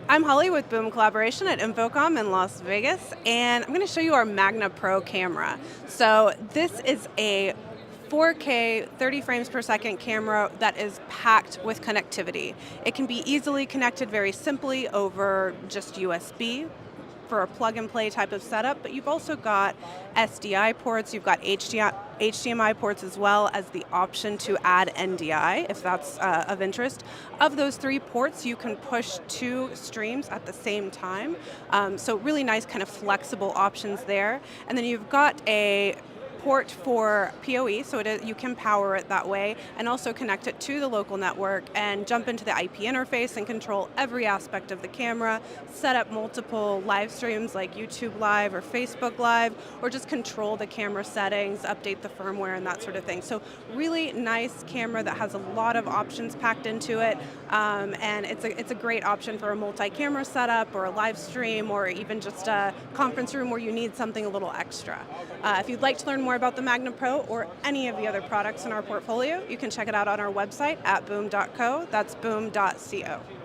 I'm Holly with Boom Collaboration at InfoComm in Las Vegas, and I'm going to show you our MAGNA Pro camera. So this is a 4K 30 frames per second camera that is packed with connectivity. It can be easily connected very simply over just USB for a plug-and-play type of setup, but you've also got SDI ports, you've got HDMI ports, as well as the option to add NDI, if that's of interest. Of those 3 ports, you can push 2 streams at the same time, so really nice kind of flexible options there. And then you've got a port for PoE, so you can power it that way, and also connect it to the local network and jump into the IP interface and control every aspect of the camera, set up multiple live streams like YouTube Live or Facebook Live, or just control the camera settings, update the firmware, and that sort of thing. So really nice camera that has a lot of options packed into it, and it's a great option for a multi-camera setup or a live stream or even just a conference room where you need something a little extra. If you'd like to learn more about the MAGNA Pro or any of the other products in our portfolio, you can check it out on our website at boom.co. That's boom.co.